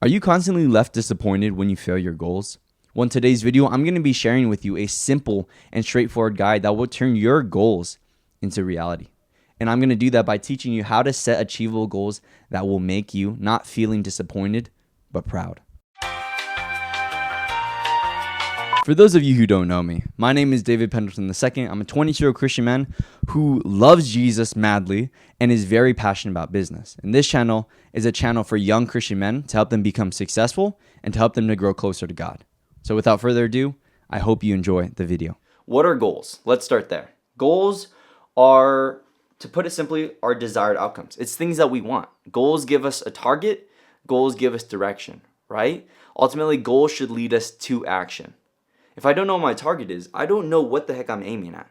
Are you constantly left disappointed when you fail your goals? Well, in today's video, I'm going to be sharing with you a simple and straightforward guide that will turn your goals into reality. And I'm going to do that by teaching you how to set achievable goals that will make you not feeling disappointed, but proud. For those of you who don't know me, my name is David Pendleton II. I'm a 22-year-old Christian man who loves Jesus madly and is very passionate about business. And this channel is a channel for young Christian men to help them become successful and to help them to grow closer to God. So without further ado, I hope you enjoy the video. What are goals? Let's start there. Goals are, to put it simply, are desired outcomes. It's things that we want. Goals give us a target. Goals give us direction, right? Ultimately, goals should lead us to action. If I don't know what my target is, I don't know what the heck I'm aiming at.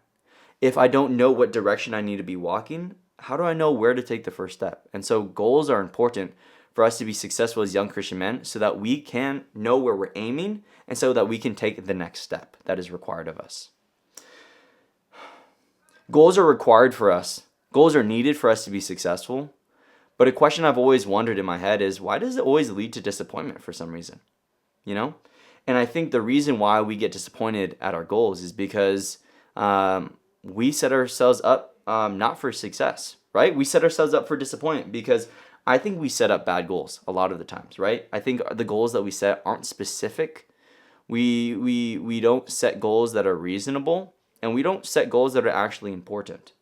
If I don't know what direction I need to be walking, how do I know where to take the first step? And so goals are important for us to be successful as young Christian men so that we can know where we're aiming and so that we can take the next step that is required of us. Goals are required for us. Goals are needed for us to be successful. But a question I've always wondered in my head is, why does it always lead to disappointment for some reason? You know? And I think the reason why we get disappointed at our goals is because we set ourselves up not for success, right? We set ourselves up for disappointment because I think we set up bad goals a lot of the times, right? I think the goals that we set aren't specific. We don't set goals that are reasonable, and we don't set goals that are actually important.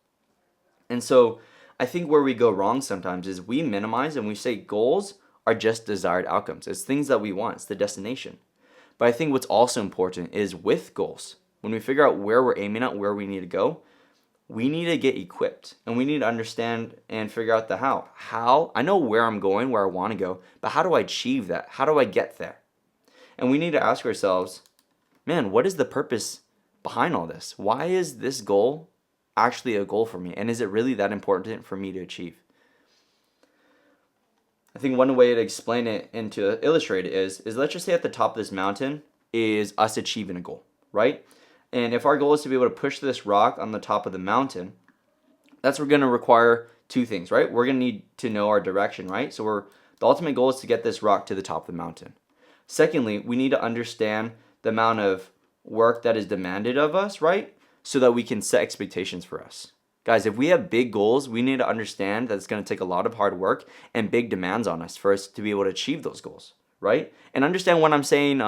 And so I think where we go wrong sometimes is we minimize and we say goals are just desired outcomes. It's things that we want. It's the destination. But I think what's also important is with goals, when we figure out where we're aiming at, where we need to go, we need to get equipped and we need to understand and figure out the how. How? I know where I'm going, where I want to go, but how do I achieve that? How do I get there? And we need to ask ourselves, man, what is the purpose behind all this? Why is this goal actually a goal for me? And is it really that important for me to achieve? I think one way to explain it and to illustrate it is let's just say at the top of this mountain is us achieving a goal, right? And if our goal is to be able to push this rock on the top of the mountain, that's going to require two things, right? We're going to need to know our direction, right? So the ultimate goal is to get this rock to the top of the mountain. Secondly, we need to understand the amount of work that is demanded of us, right? So that we can set expectations for us. Guys, if we have big goals, we need to understand that it's going to take a lot of hard work and big demands on us for us to be able to achieve those goals, right? And understand what I'm saying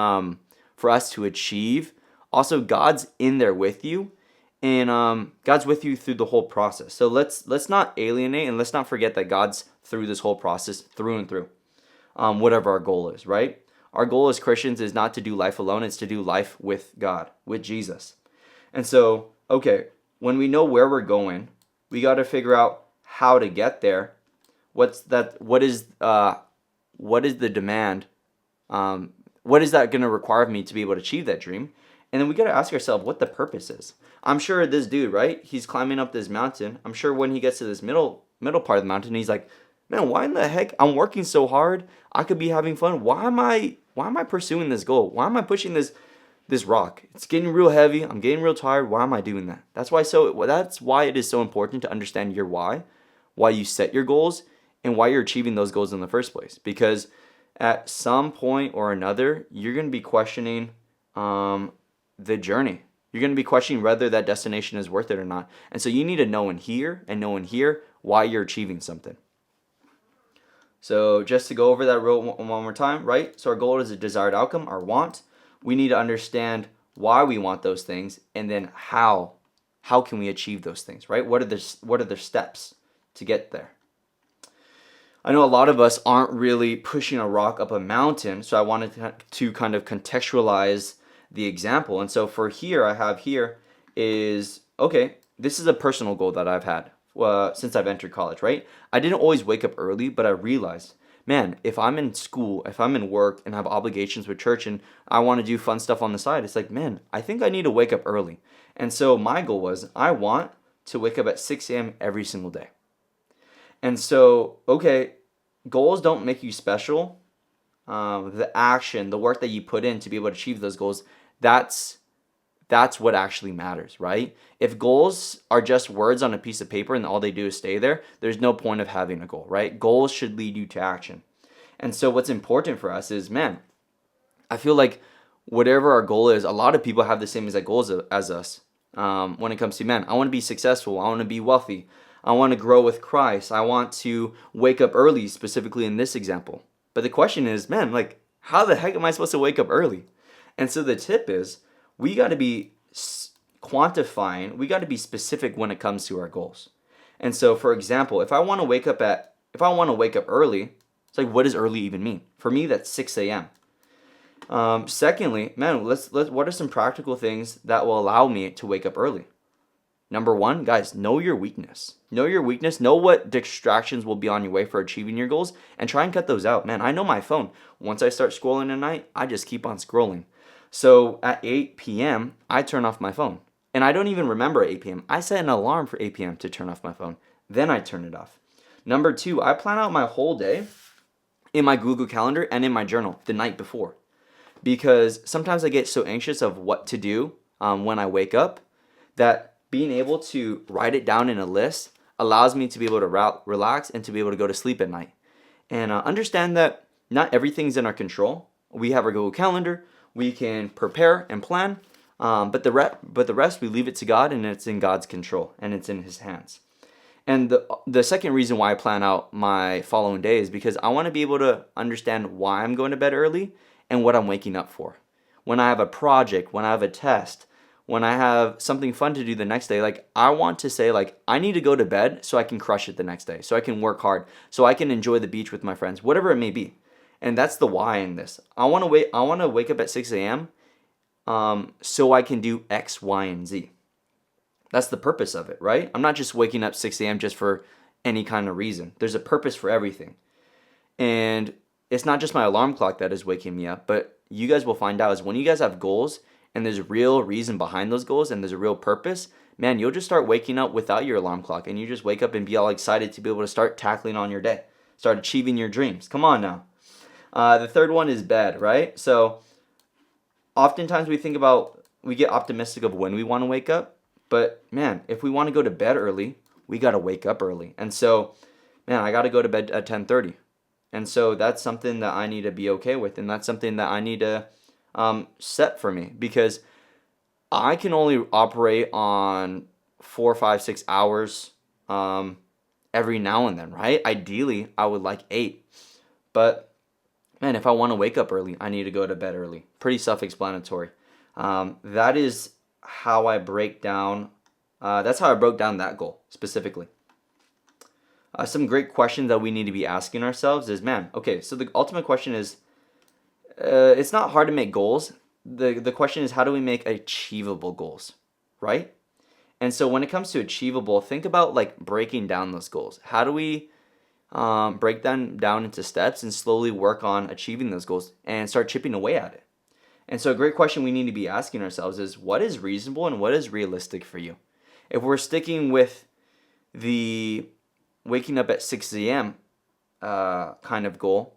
for us to achieve. Also, God's in there with you, and God's with you through the whole process. So let's not alienate and let's not forget that God's through this whole process through and through, whatever our goal is, right? Our goal as Christians is not to do life alone. It's to do life with God, with Jesus. And so, okay, when we know where we're going, we got to figure out how to get there. What is the demand? What is that going to require of me to be able to achieve that dream? And then we got to ask ourselves what the purpose is. I'm sure this dude, right? He's climbing up this mountain. I'm sure when he gets to this middle part of the mountain, he's like, man, why in the heck? I'm working so hard. I could be having fun. Why am I pursuing this goal? Why am I pushing this rock? It's getting real heavy. I'm getting real tired. Why am I doing that? That's why it is so important to understand your why you set your goals, and why you're achieving those goals in the first place. Because at some point or another, you're going to be questioning the journey. You're going to be questioning whether that destination is worth it or not. And so you need to know in here why you're achieving something. So just to go over that one more time, right? So our goal is a desired outcome, our want. We need to understand why we want those things, and then how can we achieve those things, right? What are the steps to get there? I know a lot of us aren't really pushing a rock up a mountain, so I wanted to kind of contextualize the example. And so for here, I have here is, okay, this is a personal goal that I've had since I've entered college, right? I didn't always wake up early, but I realized, man, if I'm in school, if I'm in work and have obligations with church and I want to do fun stuff on the side, it's like, man, I think I need to wake up early. And so my goal was I want to wake up at 6 a.m. every single day. And so, okay, goals don't make you special. The action, the work that you put in to be able to achieve those goals, that's what actually matters, right? If goals are just words on a piece of paper and all they do is stay there, there's no point of having a goal, right? Goals should lead you to action. And so what's important for us is, man, I feel like whatever our goal is, a lot of people have the same exact goals as us. When it comes to, man, I want to be successful. I want to be wealthy. I want to grow with Christ. I want to wake up early, specifically in this example. But the question is, man, like, how the heck am I supposed to wake up early? And so the tip is, we got to be quantifying, we got to be specific when it comes to our goals. And so, for example, if I want to wake up early, it's like, what does early even mean? For me, that's 6 a.m. Secondly, man, what are some practical things that will allow me to wake up early? Number one, guys, know your weakness. Know your weakness. Know what distractions will be on your way for achieving your goals, and try and cut those out. Man, I know my phone. Once I start scrolling at night, I just keep on scrolling. So at 8 p.m., I turn off my phone. And I don't even remember at 8 p.m. I set an alarm for 8 p.m. to turn off my phone. Then I turn it off. Number two, I plan out my whole day in my Google Calendar and in my journal the night before. Because sometimes I get so anxious of what to do when I wake up that being able to write it down in a list allows me to be able to relax and to be able to go to sleep at night. And understand that not everything's in our control. We have our Google Calendar. We can prepare and plan. But the rest, we leave it to God, and it's in God's control, and it's in His hands. And the second reason why I plan out my following day is because I want to be able to understand why I'm going to bed early and what I'm waking up for. When I have a project, when I have a test, when I have something fun to do the next day, like, I want to say, like, I need to go to bed so I can crush it the next day, so I can work hard, so I can enjoy the beach with my friends, whatever it may be. And that's the why in this. I want to wake up at 6 a.m. So I can do X, Y, and Z. That's the purpose of it, right? I'm not just waking up 6 a.m. just for any kind of reason. There's a purpose for everything. And it's not just my alarm clock that is waking me up, but you guys will find out is when you guys have goals and there's a real reason behind those goals and there's a real purpose, man, you'll just start waking up without your alarm clock, and you just wake up and be all excited to be able to start tackling on your day, start achieving your dreams. Come on now. The third one is bed, right? So oftentimes we get optimistic of when we want to wake up, but man, if we want to go to bed early, we got to wake up early. And so, man, I got to go to bed at 10:30. And so that's something that I need to be okay with, and that's something that I need to set for me, because I can only operate on 4, 5, 6 hours every now and then, right? Ideally, I would like 8. But, man, if I want to wake up early, I need to go to bed early. Pretty self-explanatory. That is how I break down, that's how I broke down that goal specifically. Some great questions that we need to be asking ourselves is, man, okay, so the ultimate question is, it's not hard to make goals. The question is, how do we make achievable goals, right? And so when it comes to achievable, think about like breaking down those goals. How do we break them down into steps and slowly work on achieving those goals and start chipping away at it? And so a great question we need to be asking ourselves is, what is reasonable and what is realistic for you? If we're sticking with the waking up at 6 a.m. Kind of goal,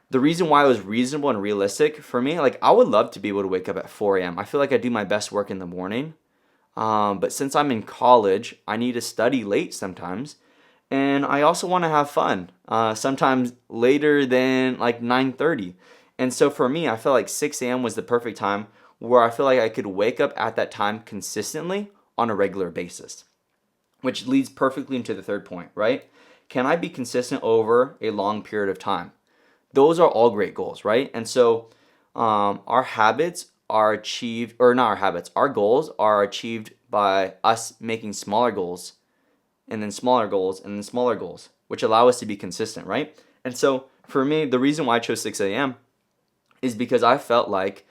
the reason why it was reasonable and realistic for me, like, I would love to be able to wake up at 4 a.m. I feel like I do my best work in the morning. But since I'm in college, I need to study late sometimes. And I also want to have fun, sometimes later than like 9:30. And so for me, I felt like 6 a.m. was the perfect time where I feel like I could wake up at that time consistently on a regular basis. Which leads perfectly into the third point, right? Can I be consistent over a long period of time? Those are all great goals, right? And so our habits are achieved, or not our habits, our goals are achieved by us making smaller goals, and then smaller goals, and then smaller goals, which allow us to be consistent, right? And so for me, the reason why I chose 6 a.m. is because I felt like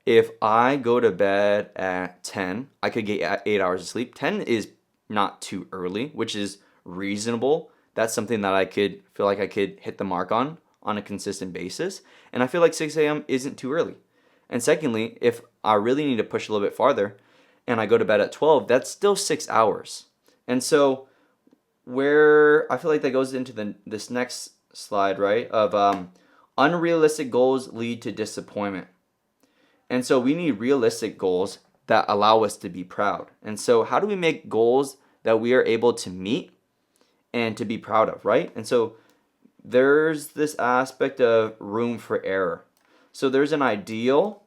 if I go to bed at 10, I could get 8 hours of sleep. 10 is not too early, which is reasonable. That's something that I could feel like I could hit the mark on a consistent basis. And I feel like 6 a.m. isn't too early. And secondly, if I really need to push a little bit farther and I go to bed at 12, that's still 6 hours. And so where I feel like that goes into this next slide, right, of unrealistic goals lead to disappointment. And so we need realistic goals that allow us to be proud. And so how do we make goals that we are able to meet and to be proud of, right? And so there's this aspect of room for error. So there's an ideal,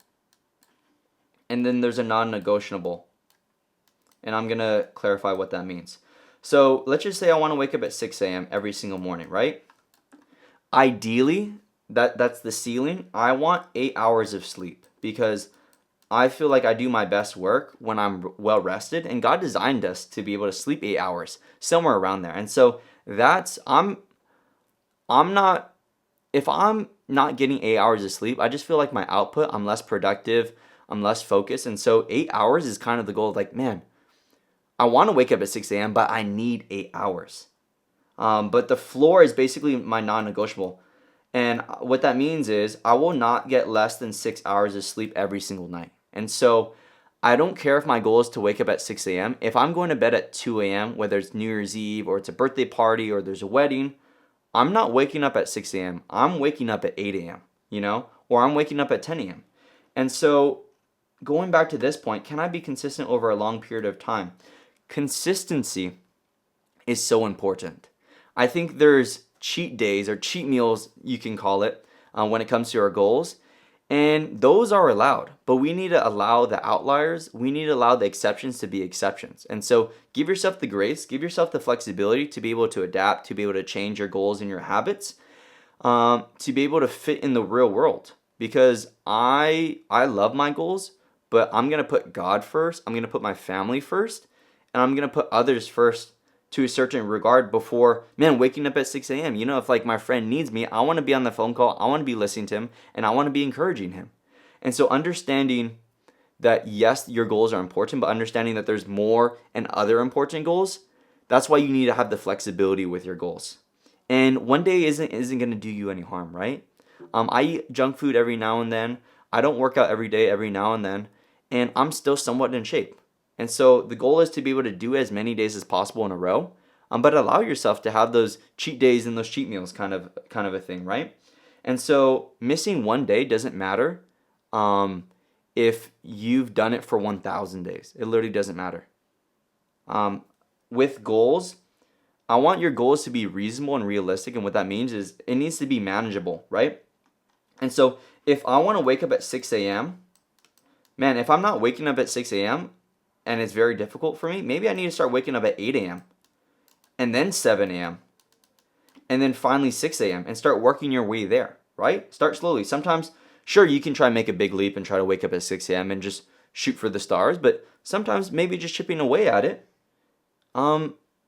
and then there's a non-negotiable. And I'm going to clarify what that means. So let's just say I want to wake up at 6 a.m. every single morning, right? Ideally, that's the ceiling. I want 8 hours of sleep because I feel like I do my best work when I'm well rested, and God designed us to be able to sleep 8 hours, somewhere around there. And so that's I'm not if I'm not getting 8 hours of sleep, I just feel like my output, I'm less productive, I'm less focused. And so 8 hours is kind of the goal of like, man, I want to wake up at 6 a.m., but I need 8 hours. But the floor is basically my non-negotiable. And what that means is I will not get less than 6 hours of sleep every single night. And so I don't care if my goal is to wake up at 6 a.m. If I'm going to bed at 2 a.m., whether it's New Year's Eve or it's a birthday party or there's a wedding, I'm not waking up at 6 a.m. I'm waking up at 8 a.m., or I'm waking up at 10 a.m. And so going back to this point, can I be consistent over a long period of time? Consistency is so important. I think there's cheat days or cheat meals, you can call it, when it comes to our goals. And those are allowed, but we need to allow the outliers. We need to allow the exceptions to be exceptions. And so give yourself the grace, give yourself the flexibility to be able to adapt, to be able to change your goals and your habits, to be able to fit in the real world. Because I love my goals, but I'm going to put God first. I'm going to put my family first, and I'm going to put others first to a certain regard before, man, waking up at 6 a.m. If like my friend needs me, I want to be on the phone call, I want to be listening to him, and I want to be encouraging him. And so understanding that yes, your goals are important, but understanding that there's more and other important goals, that's why you need to have the flexibility with your goals. And one day isn't going to do you any harm, right? I eat junk food every now and then. I don't work out every day, every now and then, and I'm still somewhat in shape. And so the goal is to be able to do as many days as possible in a row, but allow yourself to have those cheat days and those cheat meals, kind of a thing, right? And so missing one day doesn't matter if you've done it for 1,000 days. It literally doesn't matter. With goals, I want your goals to be reasonable and realistic, and what that means is it needs to be manageable, right? And so if I want to wake up at 6 a.m., man, if I'm not waking up at 6 a.m., and it's very difficult for me, maybe I need to start waking up at 8 a.m. and then 7 a.m. and then finally 6 a.m. and start working your way there, right? Start slowly. Sometimes, sure, you can try and make a big leap and try to wake up at 6 a.m. and just shoot for the stars, but sometimes maybe just chipping away at it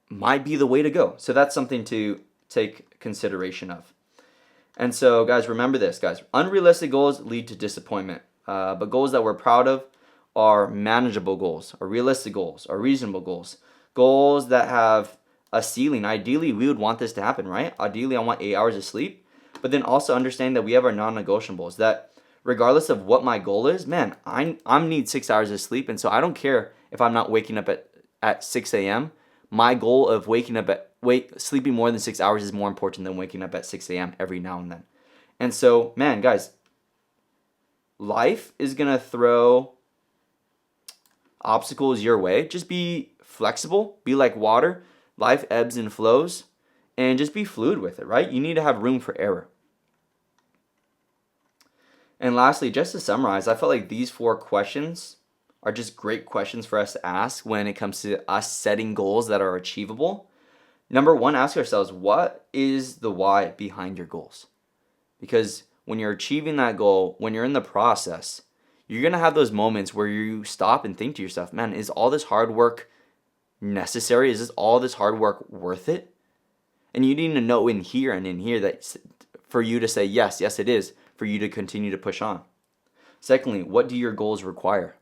might be the way to go. So that's something to take consideration of. And so, guys, remember this, guys. Unrealistic goals lead to disappointment, but goals that we're proud of are manageable goals, are realistic goals, are reasonable goals, goals that have a ceiling. Ideally, we would want this to happen, right? Ideally, I want 8 hours of sleep, but then also understand that we have our non-negotiables, that regardless of what my goal is, man, I need 6 hours of sleep, and so I don't care if I'm not waking up at 6 a.m. My goal of sleeping more than 6 hours is more important than waking up at 6 a.m. every now and then. And so, man, guys, life is going to throw obstacles your way. Just be flexible, be like water. Life ebbs and flows, and just be fluid with it, right? You need to have room for error. And lastly, just to summarize, I felt like these 4 questions are just great questions for us to ask when it comes to us setting goals that are achievable. Number 1, ask ourselves, what is the why behind your goals? Because when you're achieving that goal, when you're in the process, you're going to have those moments where you stop and think to yourself, man, is all this hard work necessary? Is all this hard work worth it? And you need to know in here that for you to say, yes, it is, for you to continue to push on. Secondly, what do your goals require?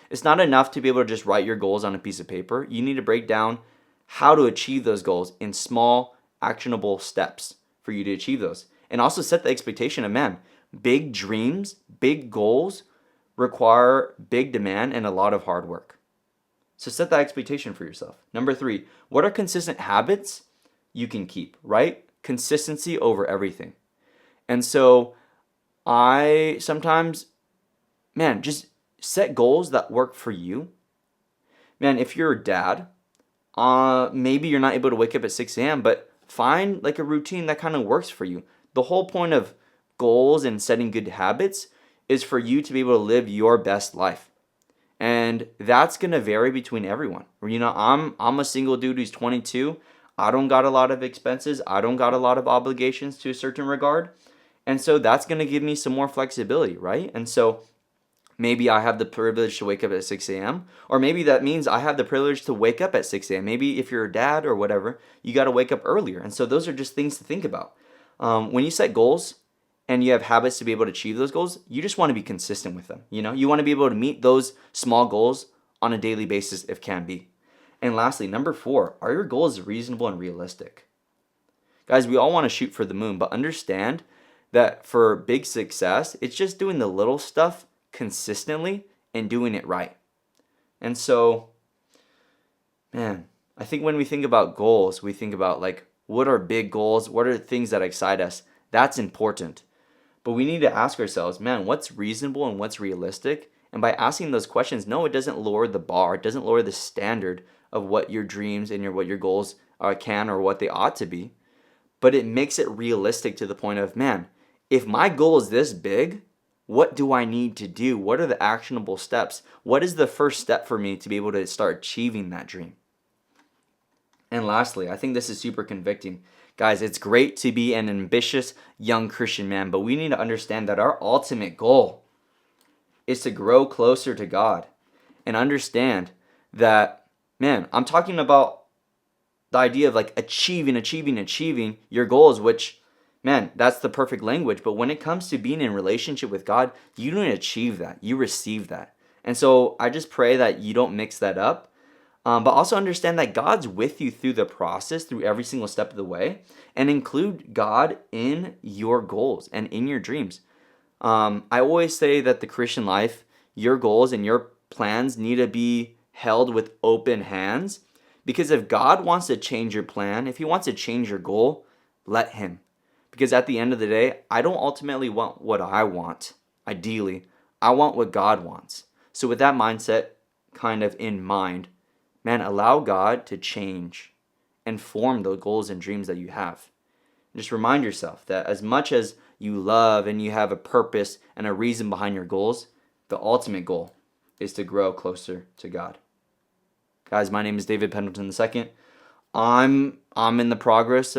It's not enough to be able to just write your goals on a piece of paper. You need to break down how to achieve those goals in small, actionable steps for you to achieve those. And also set the expectation of, man, big dreams, big goals require big demand and a lot of hard work. So set that expectation for yourself. Number 3, what are consistent habits you can keep, right? Consistency over everything. And so I sometimes, man, just set goals that work for you. Man, if you're a dad, maybe you're not able to wake up at 6 a.m., but find like a routine that kind of works for you. The whole point of goals and setting good habits is for you to be able to live your best life. And that's going to vary between everyone. I'm a single dude who's 22. I don't got a lot of expenses. I don't got a lot of obligations to a certain regard. And so that's going to give me some more flexibility, right? And so maybe I have the privilege to wake up at 6 a.m. Or maybe that means I have the privilege to wake up at 6 a.m. Maybe if you're a dad or whatever, you got to wake up earlier. And so those are just things to think about. When you set goals and you have habits to be able to achieve those goals, you just want to be consistent with them. You want to be able to meet those small goals on a daily basis if can be. And lastly, number 4, are your goals reasonable and realistic? Guys, we all want to shoot for the moon, but understand that for big success, it's just doing the little stuff consistently and doing it right. And so, man, I think when we think about goals, we think about like, what are big goals? What are things that excite us? That's important. But we need to ask ourselves, man, what's reasonable and what's realistic? And by asking those questions, no, it doesn't lower the bar. It doesn't lower the standard of what your dreams and what your goals can or what they ought to be. But it makes it realistic to the point of, man, if my goal is this big, what do I need to do? What are the actionable steps? What is the first step for me to be able to start achieving that dream? And lastly, I think this is super convicting. Guys, it's great to be an ambitious young Christian man, but we need to understand that our ultimate goal is to grow closer to God and understand that, man, I'm talking about the idea of like achieving your goals, which, man, that's the perfect language. But when it comes to being in relationship with God, you don't achieve that. You receive that. And so I just pray that you don't mix that up. But also understand that God's with you through the process, through every single step of the way, and include God in your goals and in your dreams. I always say that the Christian life, your goals and your plans need to be held with open hands, because if God wants to change your plan, if he wants to change your goal, let him. Because at the end of the day, I don't ultimately want what I want. Ideally, I want what God wants. So with that mindset kind of in mind, man, allow God to change and form the goals and dreams that you have. Just remind yourself that as much as you love and you have a purpose and a reason behind your goals, the ultimate goal is to grow closer to God. Guys, my name is David Pendleton II. I'm in the process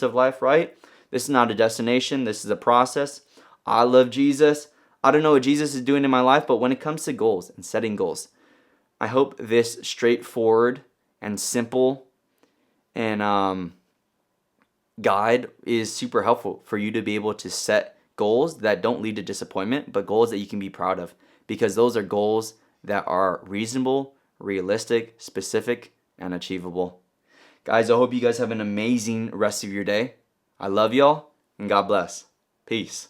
of life, right? This is not a destination. This is a process. I love Jesus. I don't know what Jesus is doing in my life, but when it comes to goals and setting goals, I hope this straightforward and simple and guide is super helpful for you to be able to set goals that don't lead to disappointment, but goals that you can be proud of, because those are goals that are reasonable, realistic, specific, and achievable. Guys, I hope you guys have an amazing rest of your day. I love y'all, and God bless. Peace.